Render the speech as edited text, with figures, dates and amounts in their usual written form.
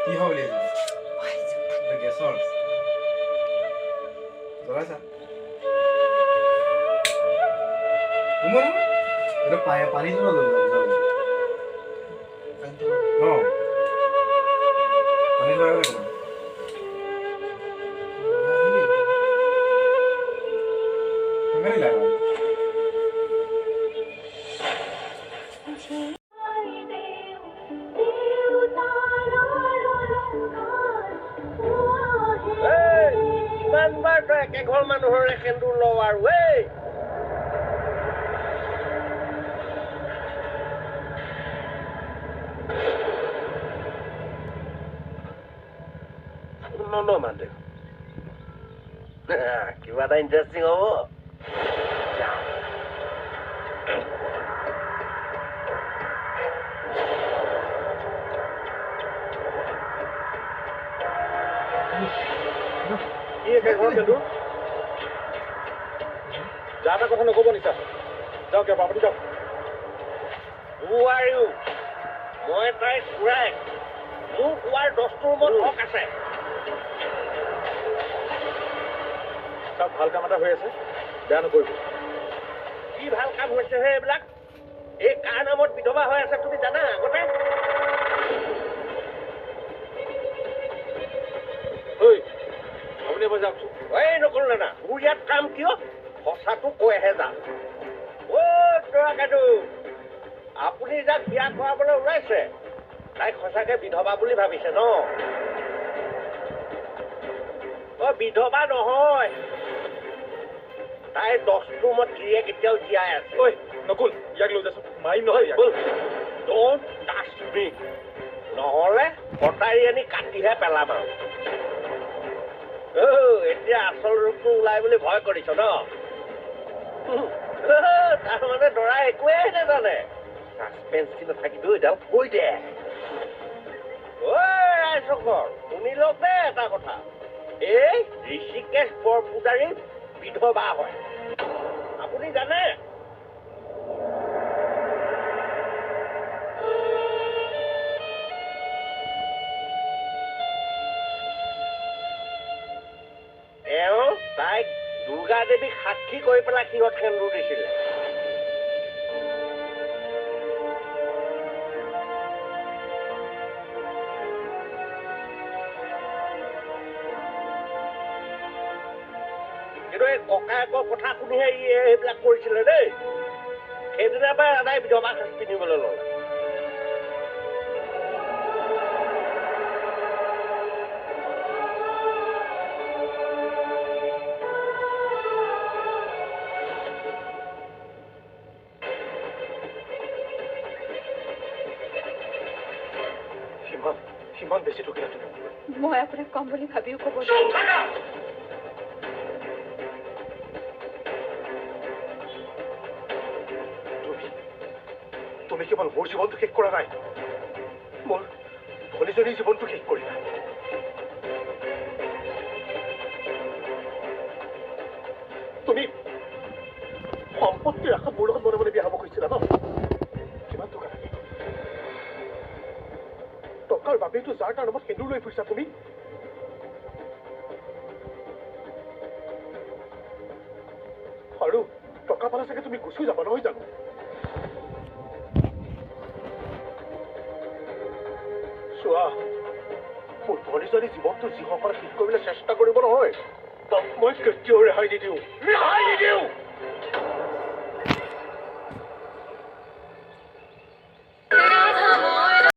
কি হ'ব বুলি ভাবিছা গেছৰ জ্বলাইছা এটা পানী জ্বলা পানী জ্বলাই লাগে ইমানবাৰ তই একেঘৰ মানুহৰে সেন্দুৰ লওঁ আৰু নমান্তে কিবা এটা ইণ্টাৰেষ্টিং হ'ব কি একেঘৰ সেন্দুৰ যা এটা কথা নক'ব নিচা যাওক দিয়ক আপুনি যাওক মই তাইক ঘূৰাই মোৰ কোৱাৰ 10টোৰ মত হক আছে চব ভাল কাম এটা হৈ আছে বেয়া নকৰিব কি ভাল কাম হৈছে হে এইবিলাক এই কাৰ নামত বিধৱা হৈ আছে তুমি জানা আগতে আপুনি এবাৰ যাওকচোন নকৰো দাদা মোৰ ইয়াত কাম কিয় সঁচাটো কৈহে যাম তৰাকাটো আপুনি যাক বিয়া কৰাবলৈ ওলাইছে তাইক সঁচাকে বিধৱা বুলি ভাবিছে ন বিধৱা নহয় তাই 10টো মত গিৰিয়েক এতিয়াও জীয়াই আছে নকুল ইয়াক লৈ যাচোন মাৰিম নহয় ডোন্ট টাচ মি নহ'লে কটাৰী আনি কাটিহে পেলাম আৰু এতিয়া আচল ৰূপটো ওলাই বুলি ভয় কৰিছ ন তাৰমানে দৰা একোৱেই নাজানে সাসপেন্স নাথাকিবি এডাল কৈ দে ৰাইজসকল শুনি লওক দে এটা কথা এই ঋষিকেশ বৰপূজাৰী বিধৱা হয় আপুনি জানে তেওঁ তাইক দুৰ্গা দেৱীক সাক্ষী কৰি পেলাই সিহঁত সেন্দুৰ দিছিলে কিন্তু এই ককায়েকৰ কথা শুনিহে এইবিলাক কৰিছিলে দেই সেইদিনাৰ পৰা দাদাই বিধৱা সাজ পিন্ধিবলৈ ল'লে সিমান বেছি টুকিলা তুমি মই আপোনাক কম বুলি ভাবিও ক'ব তুমি কেৱল মোৰ জীৱনটো শেষ কৰা নাই মোৰ ভনীজনীৰ জীৱনটো শেষ কৰিলা তুমি সম্পত্তিৰ আশাত মোৰ লগত মনে মনে বিয়া হ'ব খুজিছিলা ন কিমান টকা লাগে টকাৰ বাবেতো যাৰ তাৰ নামত সেন্দুৰ লৈ ফুৰিছা তুমি আৰু টকা পালে চাগে তুমি গুচি যাবা নহয় জানো চোৱা মোৰ ভনীজনী জীৱনটো যিসকলে ঠিক কৰিবলৈ চেষ্টা কৰিব নহয় তাক মই কেতিয়াও ৰেহাই নিদিওঁ